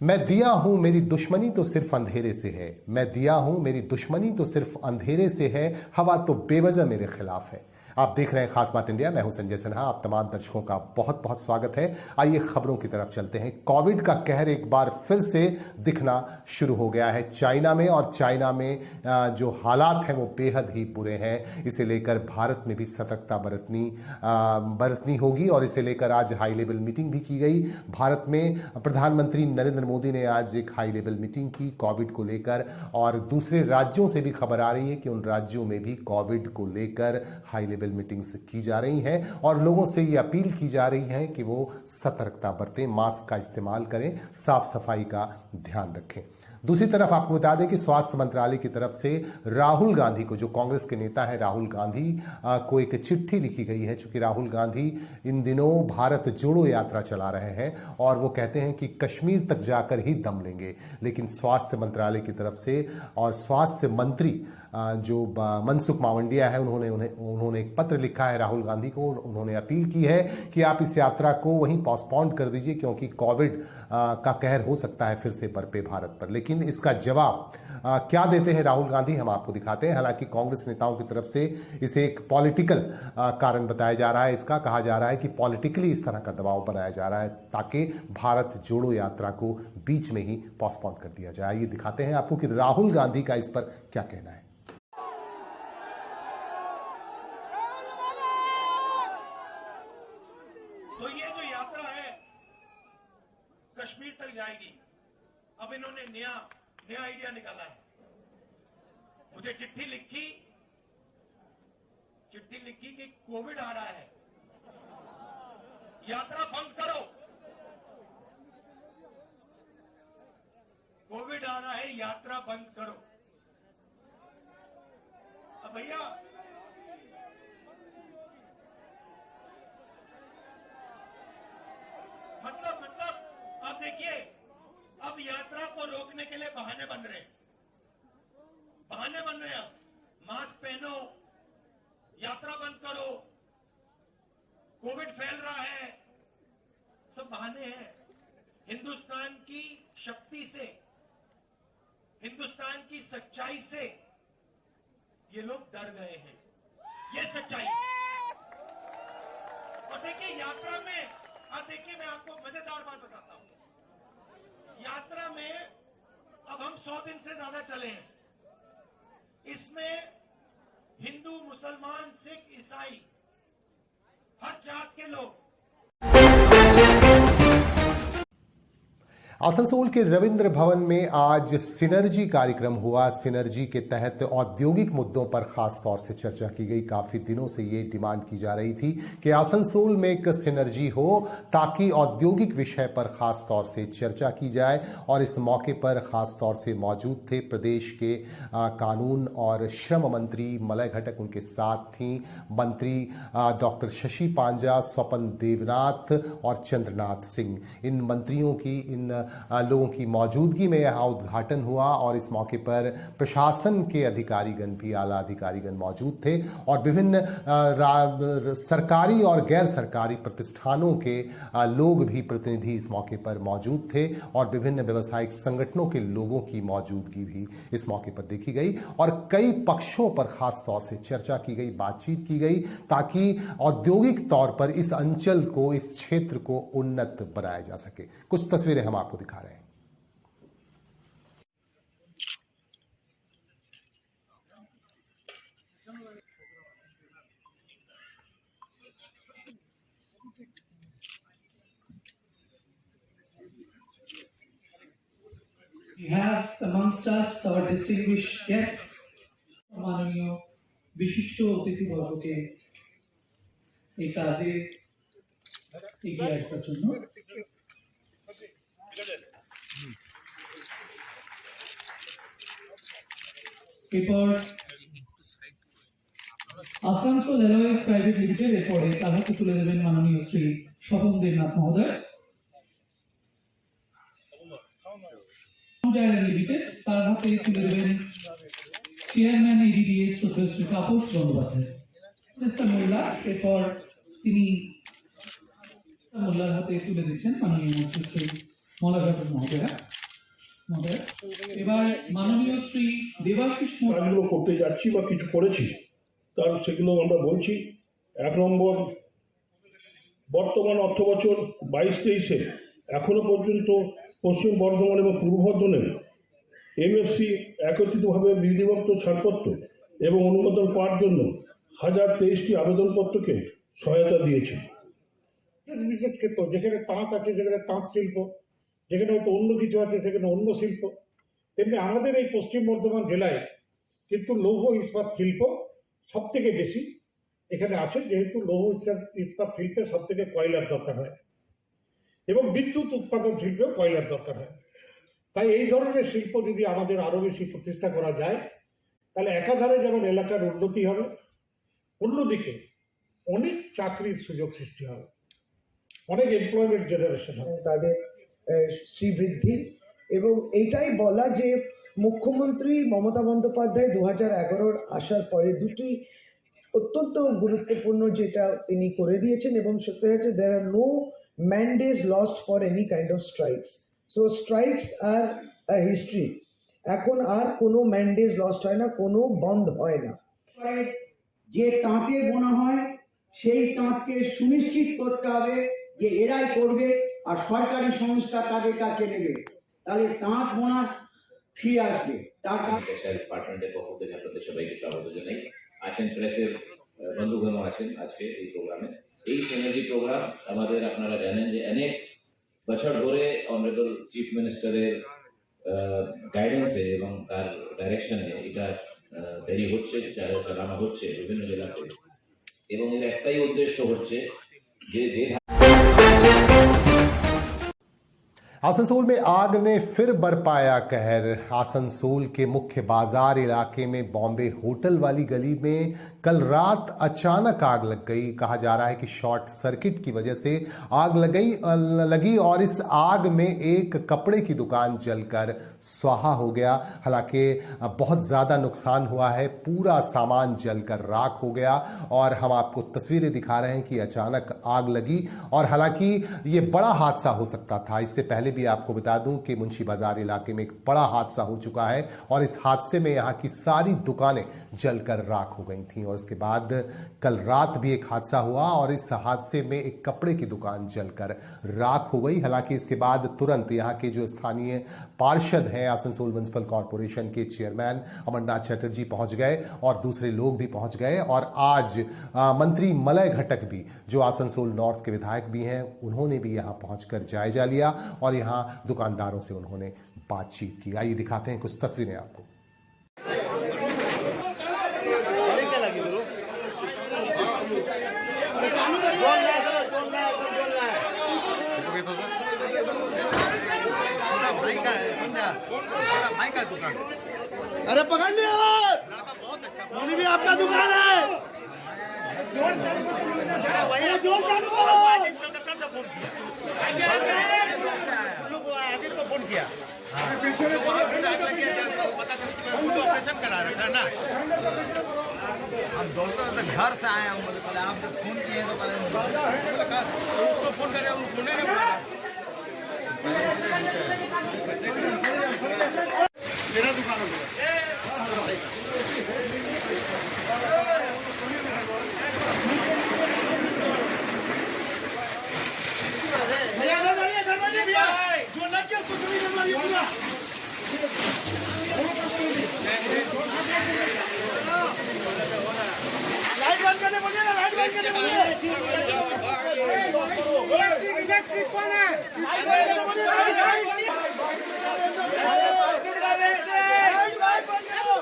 मैं दिया हूं मेरी दुश्मनी तो सिर्फ अंधेरे से है। मैं दिया हूं मेरी दुश्मनी तो सिर्फ अंधेरे से है। हवा तो बेवजह मेरे खिलाफ है। आप देख रहे हैं खास बात इंडिया। मैं हूं संजय सिन्हा। आप तमाम दर्शकों का बहुत बहुत स्वागत है। आइए खबरों की तरफ चलते हैं। कोविड का कहर एक बार फिर से दिखना शुरू हो गया है चाइना में, और चाइना में जो हालात हैं वो बेहद ही बुरे हैं। इसे लेकर भारत में भी सतर्कता बरतनी होगी, और इसे लेकर आज हाई लेवल मीटिंग भी की गई। भारत में प्रधानमंत्री नरेंद्र मोदी ने आज एक हाई लेवल मीटिंग की कोविड को लेकर, और दूसरे राज्यों से भी खबर आ रही है कि उन राज्यों में भी कोविड को लेकर हाई लेवल मीटिंग्स की जा रही हैं, और लोगों से ये अपील की जा रही है कि वो सतर्कता बरतें, मास्क का इस्तेमाल करें, साफ सफाई का ध्यान रखें। दूसरी तरफ आपको बता दें कि स्वास्थ्य मंत्रालय की तरफ से राहुल गांधी को, जो कांग्रेस के नेता है राहुल गांधी को एक चिट्ठी लिखी गई है। चूंकि राहुल गांधी इन दिनों भारत जोड़ो यात्रा चला रहे हैं, और वो कहते हैं कि कश्मीर तक जाकर ही दम लेंगे, लेकिन स्वास्थ्य मंत्रालय की तरफ से और स्वास्थ्य मंत्री जो मनसुख मांडविया है, उन्होंने एक पत्र लिखा है राहुल गांधी को। उन्होंने अपील की है कि आप इस यात्रा को वहीं पोस्टपोन कर दीजिए, क्योंकि कोविड का कहर हो सकता है फिर से बरपे भारत पर। लेकिन इसका जवाब क्या देते हैं राहुल गांधी, हम आपको दिखाते हैं। हालांकि कांग्रेस नेताओं की तरफ से इसे एक पॉलिटिकल कारण बताया जा रहा है। इसका कहा जा रहा है कि पॉलिटिकली इस तरह का दबाव बनाया जा रहा है ताकि भारत जोड़ो यात्रा को बीच में ही पोस्टपोन कर दिया जाए। ये दिखाते हैं आपको कि राहुल गांधी का इस पर क्या कहना है। तो ये जो यात्रा है कश्मीर तक जाएगी। अब इन्होंने नया आइडिया निकाला है। मुझे चिट्ठी लिखी कि कोविड आ रहा है, यात्रा बंद करो। कोविड आ रहा है, यात्रा बंद करो। अब भैया मतलब अब देखिए, अब यात्रा को रोकने के लिए बहाने बन रहे हैं। अब मास्क पहनो, यात्रा बंद करो, कोविड फैल रहा है, सब बहाने हैं। हिंदुस्तान की शक्ति से, हिंदुस्तान की सच्चाई से ये लोग डर गए हैं। ये सच्चाई। और देखिए यात्रा में, देखिए मैं आपको मजेदार बात बताता हूं। यात्रा में अब हम 100 दिन से ज्यादा चले हैं। इसमें हिंदू, मुसलमान, सिख, ईसाई, हर जात के लोग। आसनसोल के रविंद्र भवन में आज सिनर्जी कार्यक्रम हुआ। सिनर्जी के तहत औद्योगिक मुद्दों पर खास तौर से चर्चा की गई। काफी दिनों से ये डिमांड की जा रही थी कि आसनसोल में एक सिनर्जी हो, ताकि औद्योगिक विषय पर खास तौर से चर्चा की जाए। और इस मौके पर खास तौर से मौजूद थे प्रदेश के कानून और श्रम मंत्री मलय घटक, उनके साथ थी मंत्री डॉक्टर शशि पांजा, स्वपन देवनाथ और चंद्रनाथ सिंह। इन मंत्रियों की, इन लोगों की मौजूदगी में यह उद्घाटन हुआ, और इस मौके पर प्रशासन के अधिकारीगण भी, आला अधिकारीगण मौजूद थे, और विभिन्न सरकारी और गैर सरकारी प्रतिष्ठानों के लोग भी, प्रतिनिधि इस मौके पर मौजूद थे, और विभिन्न व्यावसायिक संगठनों के लोगों की मौजूदगी भी इस मौके पर देखी गई। और कई पक्षों पर खास तौर से चर्चा की गई, बातचीत की गई, ताकि औद्योगिक तौर पर इस अंचल को, इस क्षेत्र को उन्नत बनाया जा सके। कुछ तस्वीरें हम आपको दिखा रहे हैं। We have amongst us our distinguished guests, माननीय विशिष्ट अतिथिबर्गকে এই কাজে এগিয়ে আসবার জন্য এরপর আসানসোল এলাওয়েজ প্রাইভেট লিমিটেড এরপরে তার হাতে তুলে দেবেন মাননীয় শ্রী স্বপন দেবনাথ মহোদয়। লিমিটেড তার হাতে তুলে দেবেন চেয়ারম্যান এডিডিএস শ্রদ্ধেয় শ্রী তাপস বন্দ্যোপাধ্যায়। মোল্লা এরপর তিনি মোল্লার হাতে তুলে দিচ্ছেন মাননীয় মন্ত্রী মলাঘাট মহোদয় এবার মাননীয় শ্রী দেবাশিস কাজগুলো করতে যাচ্ছি বা কিছু করেছি তার সেগুলো আমরা বলছি। 1 নম্বর, বর্তমান অর্থবছর 22-23-এ এখনো পর্যন্ত পশ্চিম বর্ধমান এবং পূর্ব বর্ধমানের এমএফসি একত্রিতভাবে বিধিবদ্ধ ছাড়পত্র এবং অনুমোদন পাওয়ার জন্য 1023টি আবেদনপত্রকে সহায়তা দিয়েছে। বিশেষ ক্ষেত্র যেখানে তাঁত আছে সেখানে তাঁত শিল্প, যেখানে হয়তো অন্য কিছু আছে সেখানে অন্য শিল্প, তেমনি আমাদের এই পশ্চিম বর্ধমান জেলায় কিন্তু লৌহ ইস্পাত শিল্প সব থেকে বেশি এখানে আছে, যেহেতু লৌহ ইস্পাত শিল্পে সব থেকে কয়লার দরকার হয় এবং বিদ্যুৎ উৎপাদন শিল্পেও কয়লার দরকার হয়। তাই এই ধরনের শিল্প যদি আমাদের আরো বেশি প্রতিষ্ঠা করা যায় তাহলে একাধারে যেমন এলাকার উন্নতি হবে, অন্যদিকে অনেক চাকরির সুযোগ সৃষ্টি হবে, অনেক এমপ্লয়মেন্ট জেনারেশন হবে। তাদের শ্রীবৃদ্ধি এবং এইটাই বলা যে মুখ্যমন্ত্রী মমতা বন্দ্যোপাধ্যায় 2011 আসার পরে দুটি অত্যন্ত গুরুত্বপূর্ণ যেটা তিনি করে দিয়েছেন এবং সত্যি হচ্ছে there are no mandates lost for any kind of strikes. So strikes are a history. এখন আর কোনো ম্যান্ডেজ লস্ট হয় না, কোনো বন্ধ হয় না। যে তাঁতের বোনা হয় সেই তাঁতকে সুনিশ্চিত করতে হবে যে এরাই করবে আর সরকারি সংস্থা তাদের কাছে নেবে, তাহলে তাঁত বোনা ফিরে আসবে। তার ডিপার্টমেন্টের পক্ষ থেকে আপনাদের সবাইকে স্বাগত জানাই। আছেন প্রেসের বন্ধুগণ আছেন আজকে এই প্রোগ্রামে। এই সিনার্জি প্রোগ্রাম আমাদের আপনারা জানেন যে অনেক বছর ধরে অনারেবল চিফ মিনিস্টারের গাইডেন্সে এবং তার ডাইরেকশনে এটা তৈরি হচ্ছে, চালানো হচ্ছে বিভিন্ন জেলাতে, এবং এর একটাই উদ্দেশ্য হচ্ছে যে आसनसोल में आग ने फिर बरपाया कहर। आसनसोल के मुख्य बाजार इलाके में बॉम्बे होटल वाली गली में कल रात अचानक आग लग गई। कहा जा रहा है कि शॉर्ट सर्किट की वजह से आग लगी और इस आग में एक कपड़े की दुकान जलकर स्वाहा हो गया। हालांकि बहुत ज़्यादा नुकसान हुआ है, पूरा सामान जलकर राख हो गया और हम आपको तस्वीरें दिखा रहे हैं कि अचानक आग लगी। और हालांकि ये बड़ा हादसा हो सकता था। इससे पहले भी आपको बता दूं कि मुंशी बाजार इलाके में एक बड़ा हादसा हो चुका है और इस हादसे में यहां की सारी दुकानें जलकर राख हो गई थीं। और इसके बाद कल रात भी एक हादसा हुआ और इस हादसे में एक कपड़े की दुकान जलकर राख हो गई। हालांकि इसके बाद तुरंत यहां के जो स्थानीय पार्षद हैं, आसनसोल म्युनिसिपल कॉर्पोरेशन के चेयरमैन अमरनाथ चटर्जी पहुंच गए और दूसरे लोग भी पहुंच गए। और आज मंत्री मलय घटक भी, जो आसनसोल नॉर्थ के विधायक भी हैं, उन्होंने भी यहां पहुंचकर जायजा लिया और यहां दुकानदारों से उन्होंने बातचीत की। आइए दिखाते हैं कुछ तस्वीरें आपको। भाई का दुकान, अरे पकड़ लिया, बहुत अच्छा, भी आपका दुकान है। जोर चालू करो, आगे तो फोन किया, ऑपरेशन करा रखा ना। हम दोस्तों से घर से आए, हम बोले पहले आप जब फोन किए तो पहले उसको फोन करे, उनको नहीं मेरा दुकान हो गया। जो लग गया कुछ नहीं करना, ये पूरा लाइट बंद करने बोलिए ना, लाइट बंद करने बोलिए। इलेक्ट्रिक कौन है? लाइट बंद करने बोलिए, लाइट बंद करो।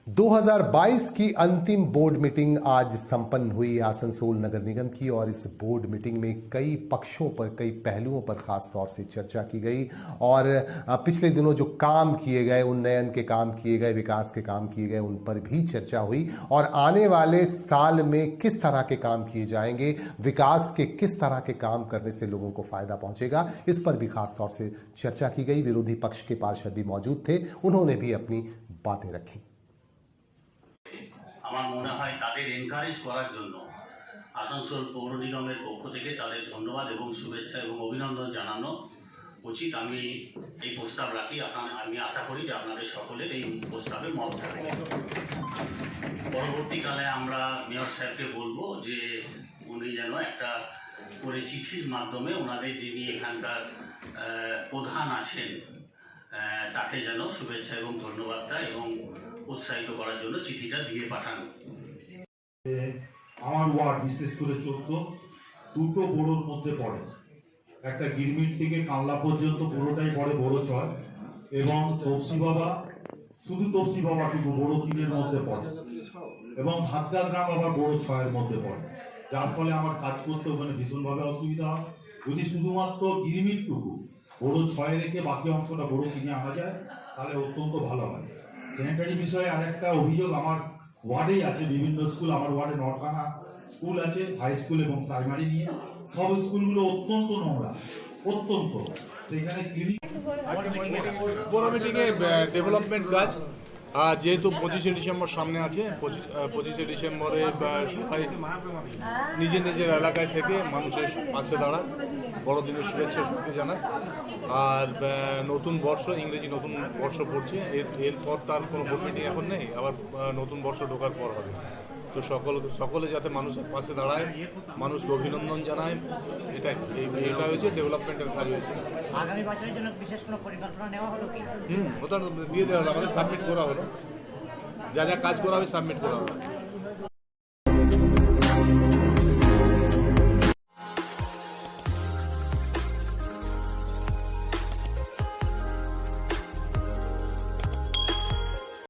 2022 की अंतिम बोर्ड मीटिंग आज संपन्न हुई आसनसोल नगर निगम की। और इस बोर्ड मीटिंग में कई पक्षों पर, कई पहलुओं पर खास तौर से चर्चा की गई और पिछले दिनों जो काम किए गए, उन्नयन के काम किए गए, विकास के काम किए गए, उन पर भी चर्चा हुई। और आने वाले साल में किस तरह के काम किए जाएंगे, विकास के किस तरह के काम करने से लोगों को फायदा पहुंचेगा, इस पर भी खास तौर से चर्चा की गई। विरोधी पक्ष के पार्षद भी मौजूद थे, उन्होंने भी अपनी बातें रखी। আমার মনে হয় তাদের এনকারেজ করার জন্য আসানসোল পৌর নিগমের পক্ষ থেকে তাদের ধন্যবাদ এবং শুভেচ্ছা এবং অভিনন্দন জানানো উচিত। আমি এই প্রস্তাব রাখি, আমি আশা করি যে আপনাদের সকলের এই প্রস্তাবে মত থাকবে। পরবর্তীকালে আমরা মেয়র সাহেবকে বলবো যে উনি যেন একটা করে চিঠির মাধ্যমে ওনাদের যিনি এখানকার প্রধান আছেন তাকে যেন শুভেচ্ছা এবং ধন্যবাদটা এবং উৎসাহিত করার জন্য চিঠিটা দিয়ে পাঠান। আমার ওয়ার্ড বিশেষ করে 14 দুটো বড়োর মধ্যে পড়ে, একটা গিরমিট থেকে কানলা পর্যন্ত পুরোটাই পড়ে বড়ো 6, এবং তপসি বাবা শুধু তপসি বাবাটুকু বড়ো 3-এর মধ্যে পড়ে, এবং হাতগা গ্রাম আবার বড়ো 6-এর মধ্যে পড়ে, যার ফলে আমার কাজ করতে ওখানে ভীষণভাবে অসুবিধা হয়। যদি শুধুমাত্র গিরমিটটুকু বড়ো 6 রেখে বাকি অংশটা বড়ো 3-এ আনা যায় তাহলে অত্যন্ত ভালো হয়। স্যানিটারি বিষয়ে আরেকটা অভিযোগ আমার ওয়ার্ডেই আছে, বিভিন্ন স্কুল, আমার ওয়ার্ডে 9খানা স্কুল আছে, হাই স্কুল এবং প্রাইমারি নিয়ে, সব স্কুলগুলো অত্যন্ত নোংরা, অত্যন্ত। সেখানে ক্লিনিক বড় মিটিংয়ে ডেভেলপমেন্ট কাজ, আর যেহেতু 25শে ডিসেম্বর সামনে আছে, 25শে ডিসেম্বরে সবাই নিজের নিজের এলাকায় থেকে মানুষের পাশে দাঁড়ায়, বড়দিনের শুভেচ্ছা সবাইকে জানায়। আর নতুন বর্ষ, ইংরেজি নতুন বর্ষ পড়ছে, এরপর তার কোনো বোর্ড মিটিং এখন নেই, আবার নতুন বর্ষ ঢোকার পর হবে। তো সকলে যাতে মানুষের পাশে দাঁড়ায়, মানুষকে অভিনন্দন জানায়, এটা হয়েছে ডেভেলপমেন্টের কাজ হয়েছে। আগামী বছরের জন্য বিশেষ কোনো পরিকল্পনা নেওয়া হলো কি? ওটা দিয়ে দেওয়া হলো, আমাদের সাবমিট করা হলো, যা যা কাজ করা হবে সাবমিট করা হবে।